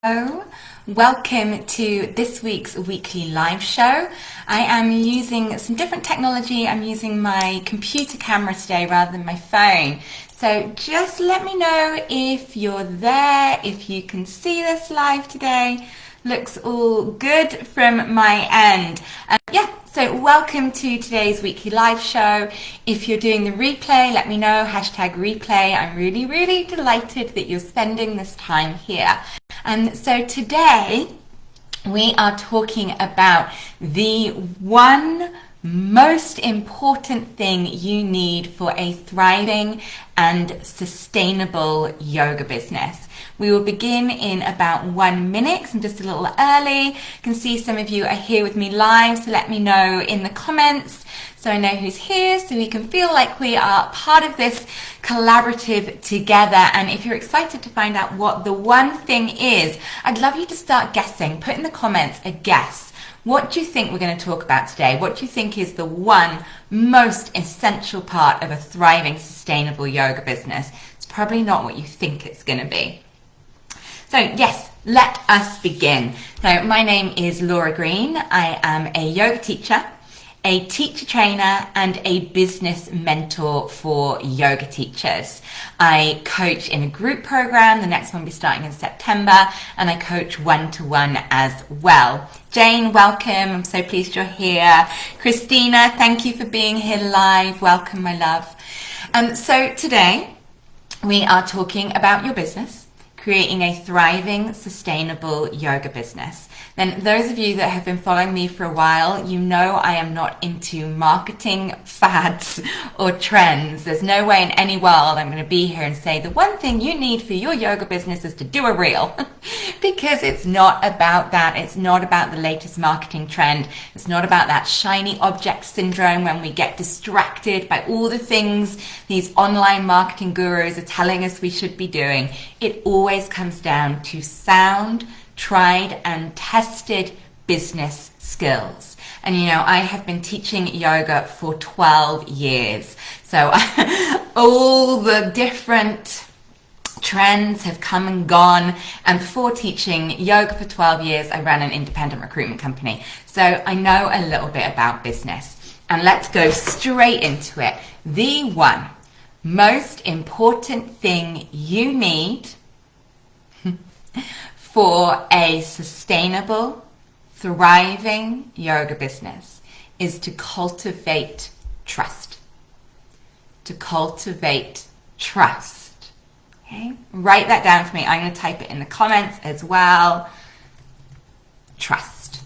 Hello, welcome to this week's weekly live show. I am using some different technology. I'm using my computer camera today rather than my phone. So just let me know if you're there, if you can see this live today. Looks all good from my end. So welcome to today's weekly live show. If you're doing the replay, let me know, #replay. I'm really delighted that you're spending this time here. And so today we are talking about the one most important thing you need for a thriving and sustainable yoga business. We will begin in about 1 minute. I'm just a little early. I can see some of you are here with me live, so let me know in the comments so I know who's here, so we can feel like we are part of this collaborative together. And if you're excited to find out what the one thing is, I'd love you to start guessing. Put in the comments a guess. What do you think we're going to talk about today? What do you think is the one most essential part of a thriving, sustainable yoga business? It's probably not what you think it's going to be. So yes, let us begin. So my name is Laura Green. I am a yoga teacher, a teacher trainer, and a business mentor for yoga teachers. I coach in a group program. The next one will be starting in September, and I coach one-to-one as well. Jane, welcome. I'm so pleased you're here. Christina, thank you for being here live. Welcome, my love. So today we are talking about your business, creating a thriving, sustainable yoga business. Then those of you that have been following me for a while, you know I am not into marketing fads or trends. There's no way in any world I'm going to be here and say the one thing you need for your yoga business is to do a reel. Because it's not about that. It's not about the latest marketing trend. It's not about that shiny object syndrome when we get distracted by all the things these online marketing gurus are telling us we should be doing. It always comes down to sound, tried and tested business skills. And you know, I have been teaching yoga for 12 years. So all the different trends have come and gone, and before teaching yoga for 12 years I ran an independent recruitment company, so I know a little bit about business. And let's go straight into it. The one most important thing you need for a sustainable, thriving yoga business is to cultivate trust. To cultivate trust. Okay, write that down for me. I'm going to type it in the comments as well. Trust.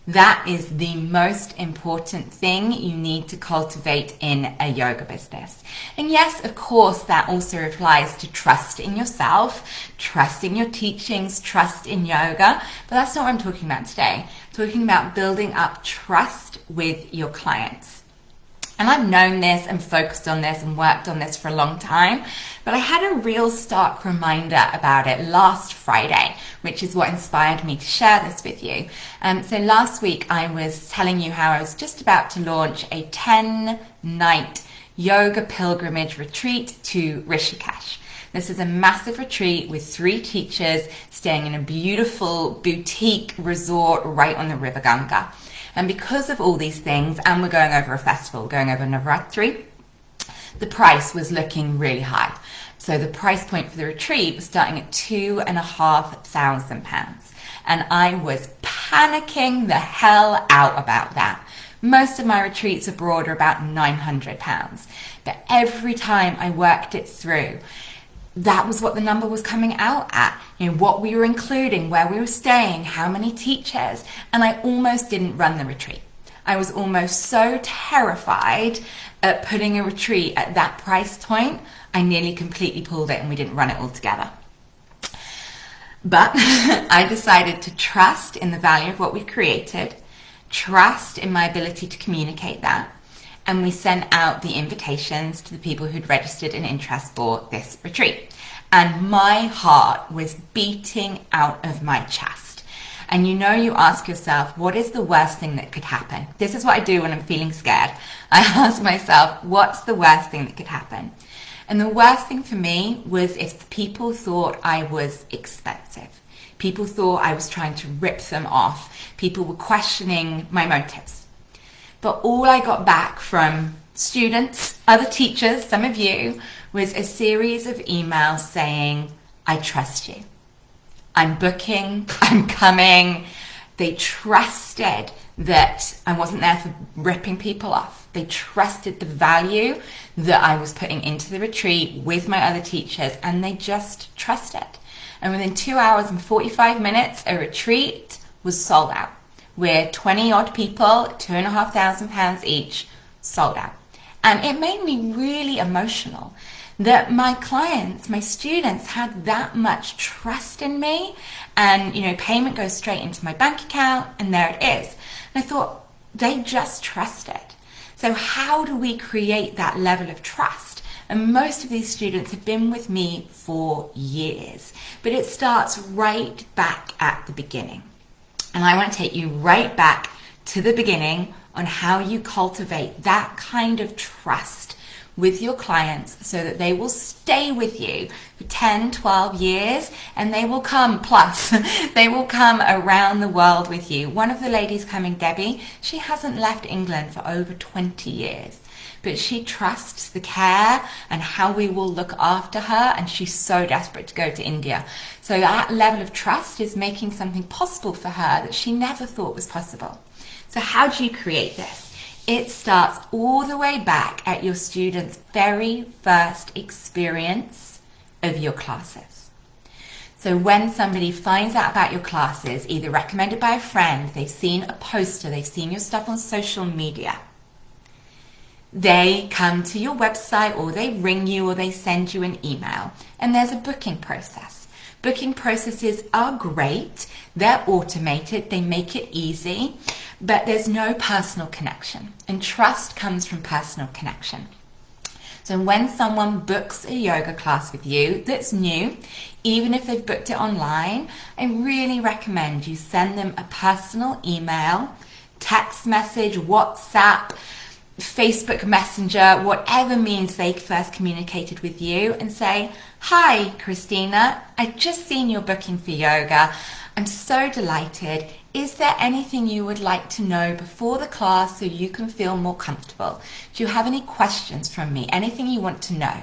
That is the most important thing you need to cultivate in a yoga business. And yes, of course, that also applies to trust in yourself, trust in your teachings, trust in yoga. But that's not what I'm talking about today. I'm talking about building up trust with your clients. And I've known this and focused on this and worked on this for a long time, but I had a real stark reminder about it last Friday, which is what inspired me to share this with you. So last week I was telling you how I was just about to launch a 10-night yoga pilgrimage retreat to Rishikesh. This is a massive retreat with 3 teachers staying in a beautiful boutique resort right on the River Ganga. And because of all these things, and we're going over a festival, going over Navratri, the price was looking really high. So the price point for the retreat was starting at £2,500. And I was panicking the hell out about that. Most of my retreats abroad are about £900. But every time I worked it through, that was what the number was coming out at. You know, what we were including, where we were staying, how many teachers, and I almost didn't run the retreat. I was almost so terrified at putting a retreat at that price point, I nearly completely pulled it and we didn't run it all together. But I decided to trust in the value of what we created, trust in my ability to communicate that, and we sent out the invitations to the people who'd registered an interest for this retreat. And my heart was beating out of my chest. And you know, you ask yourself, what is the worst thing that could happen? This is what I do when I'm feeling scared. I ask myself, what's the worst thing that could happen? And the worst thing for me was if people thought I was expensive. People thought I was trying to rip them off. People were questioning my motives. But all I got back from students, other teachers, some of you, was a series of emails saying, I trust you. I'm booking, I'm coming. They trusted that I wasn't there for ripping people off. They trusted the value that I was putting into the retreat with my other teachers, and they just trusted. And within 2 hours and 45 minutes, a retreat was sold out. We're 20 odd people, £2,500 each, sold out. And it made me really emotional that my clients, my students, had that much trust in me, and payment goes straight into my bank account, and there it is. And I thought, they just trusted. So how do we create that level of trust? And most of these students have been with me for years, but it starts right back at the beginning. And I want to take you right back to the beginning on how you cultivate that kind of trust with your clients so that they will stay with you for 10, 12 years, and they will come plus. They will come around the world with you. One of the ladies coming, Debbie, she hasn't left England for over 20 years, but she trusts the care and how we will look after her, and she's so desperate to go to India. So that level of trust is making something possible for her that she never thought was possible. So how do you create this? It starts all the way back at your students' very first experience of your classes. So when somebody finds out about your classes, either recommended by a friend, they've seen a poster, they've seen your stuff on social media, they come to your website, or they ring you, or they send you an email, and there's a booking process. Booking processes are great, they're automated, they make it easy, but there's no personal connection, and trust comes from personal connection. So when someone books a yoga class with you that's new, even if they've booked it online, I really recommend you send them a personal email, text message, WhatsApp, Facebook Messenger, whatever means they first communicated with you, and say, hi, Christina, I just seen your booking for yoga. I'm so delighted. Is there anything you would like to know before the class so you can feel more comfortable? Do you have any questions from me? Anything you want to know?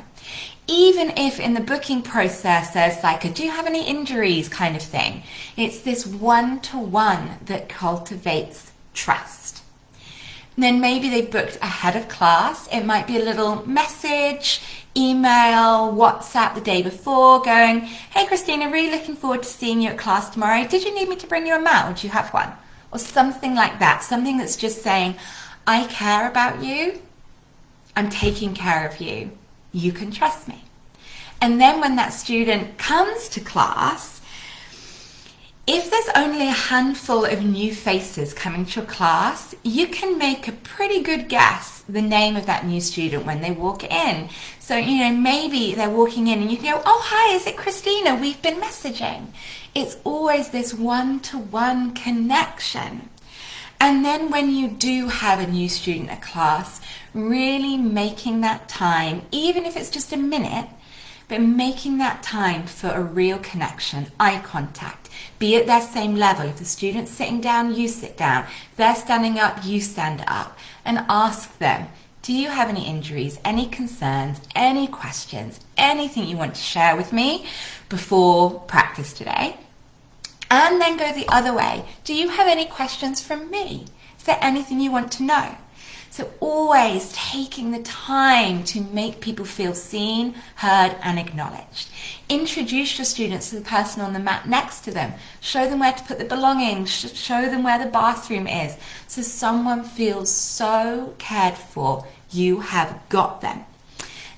Even if in the booking process there's like a do you have any injuries kind of thing, it's this one-to-one that cultivates trust. And then maybe they've booked ahead of class. It might be a little message, email, WhatsApp the day before going, hey Christina, really looking forward to seeing you at class tomorrow. Did you need me to bring you a mat, or do you have one? Or something like that. Something that's just saying, I care about you. I'm taking care of you. You can trust me. And then when that student comes to class, if there's only a handful of new faces coming to your class, you can make a pretty good guess the name of that new student when they walk in. So, maybe they're walking in and you can go, oh, hi, is it Christina? We've been messaging. It's always this one-to-one connection. And then when you do have a new student at class, really making that time, even if it's just a minute, but making that time for a real connection, eye contact, be at their same level. If the student's sitting down, you sit down. If they're standing up, you stand up, and ask them, do you have any injuries, any concerns, any questions, anything you want to share with me before practice today? And then go the other way. Do you have any questions from me? Is there anything you want to know? So always taking the time to make people feel seen, heard, and acknowledged. Introduce your students to the person on the mat next to them. Show them where to put the belongings. Show them where the bathroom is. So someone feels so cared for. You have got them.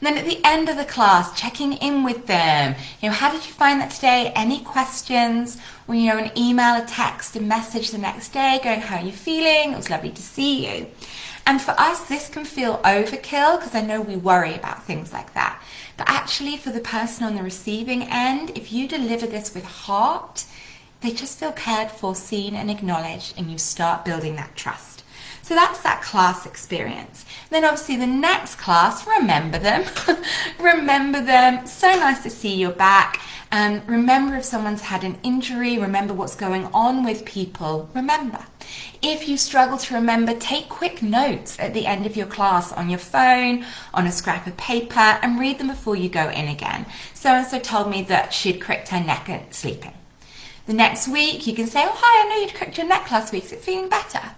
And then at the end of the class, checking in with them. How did you find that today? Any questions? Or, an email, a text, a message the next day going, how are you feeling? It was lovely to see you. And for us, this can feel overkill because I know we worry about things like that. But actually, for the person on the receiving end, if you deliver this with heart, they just feel cared for, seen, and acknowledged, and you start building that trust. So that's that class experience. Then obviously the next class, remember them. Remember them. So nice to see you're back. Remember if someone's had an injury, remember what's going on with people, remember. If you struggle to remember, take quick notes at the end of your class on your phone, on a scrap of paper, and read them before you go in again. So-and-so told me that she'd cricked her neck at sleeping. The next week, you can say, oh, hi, I know you'd cricked your neck last week. Is it feeling better?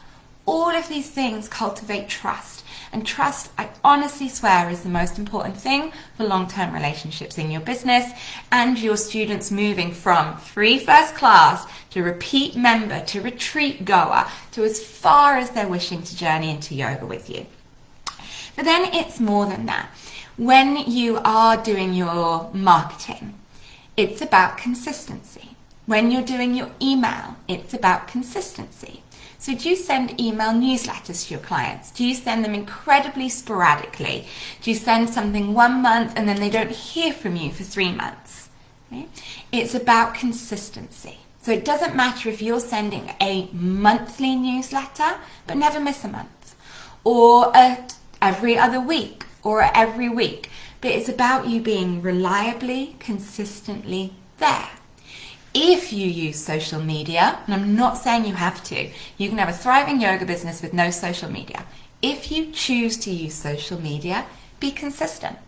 All of these things cultivate trust. And trust, I honestly swear, is the most important thing for long-term relationships in your business and your students moving from free first class to repeat member to retreat goer to as far as they're wishing to journey into yoga with you. But then it's more than that. When you are doing your marketing, it's about consistency. When you're doing your email, it's about consistency. So do you send email newsletters to your clients? Do you send them incredibly sporadically? Do you send something 1 month and then they don't hear from you for 3 months? Okay? It's about consistency. So it doesn't matter if you're sending a monthly newsletter, but never miss a month, or every other week, or every week. But it's about you being reliably, consistently there. If you use social media, and I'm not saying you have to, you can have a thriving yoga business with no social media. If you choose to use social media, be consistent.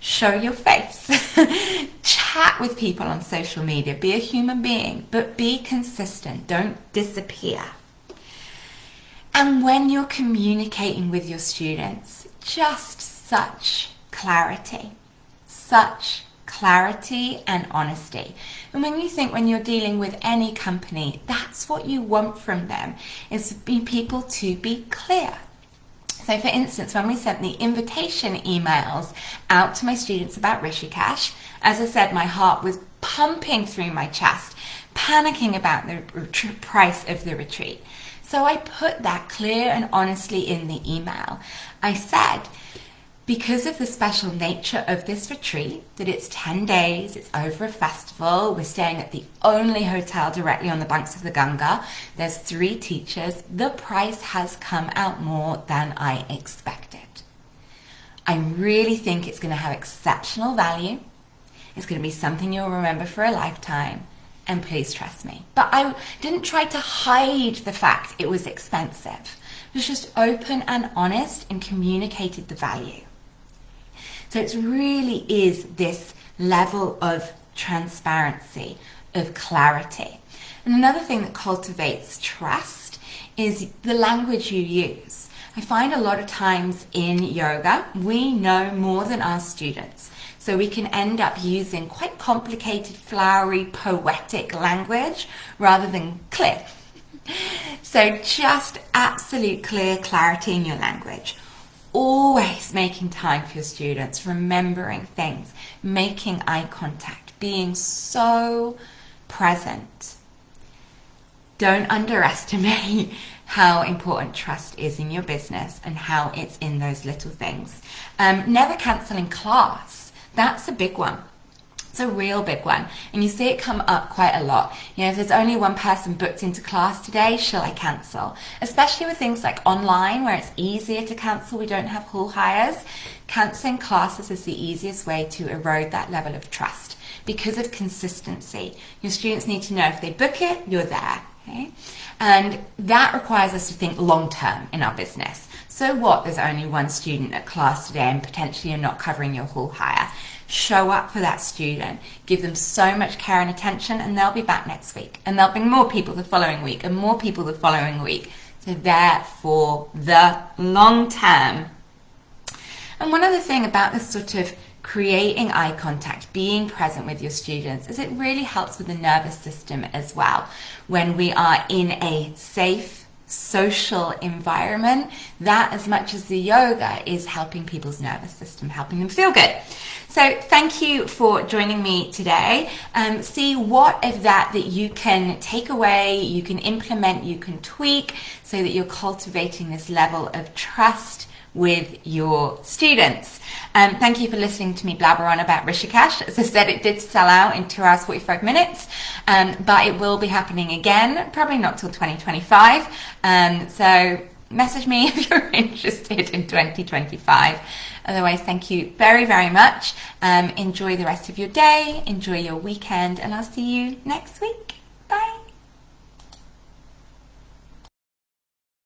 Show your face. Chat with people on social media. Be a human being, but be consistent. Don't disappear. And when you're communicating with your students, just such clarity and honesty. And when you think when you're dealing with any company, that's what you want from them, is people to be clear. So for instance, when we sent the invitation emails out to my students about Rishikesh, as I said, my heart was pumping through my chest, panicking about the price of the retreat. So I put that clear and honestly in the email. I said, because of the special nature of this retreat, that it's 10 days, it's over a festival, we're staying at the only hotel directly on the banks of the Ganga, there's 3 teachers, the price has come out more than I expected. I really think it's going to have exceptional value, it's going to be something you'll remember for a lifetime, and please trust me. But I didn't try to hide the fact it was expensive. I was just open and honest and communicated the value. So it really is this level of transparency, of clarity. And another thing that cultivates trust is the language you use. I find a lot of times in yoga, we know more than our students. So we can end up using quite complicated, flowery, poetic language rather than clear. So just absolute clear clarity in your language. Always making time for your students, remembering things, making eye contact, being so present. Don't underestimate how important trust is in your business and how it's in those little things. Never cancelling class. That's a big one. It's a real big one. And you see it come up quite a lot. You know, if there's only one person booked into class today, shall I cancel? Especially with things like online where it's easier to cancel. We don't have hall hires. Cancelling classes is the easiest way to erode that level of trust because of consistency. Your students need to know if they book it, you're there. Okay? And that requires us to think long term in our business. So what? There's only one student at class today and potentially you're not covering your hall hire. Show up for that student, give them so much care and attention, and they'll be back next week. And they'll bring more people the following week and more people the following week. So they're for the long term. And one other thing about this sort of creating eye contact, being present with your students, is it really helps with the nervous system as well. When we are in a safe, social environment, that as much as the yoga is helping people's nervous system, helping them feel good. So thank you for joining me today. See what of that you can take away, you can implement, you can tweak so that you're cultivating this level of trust with your students. Thank you for listening to me blabber on about Rishikesh. As I said, it did sell out in 2 hours 45 minutes, but it will be happening again, probably not till 2025. So message me if you're interested in 2025. Otherwise, thank you very, very much. Enjoy the rest of your day, enjoy your weekend, and I'll see you next week. Bye.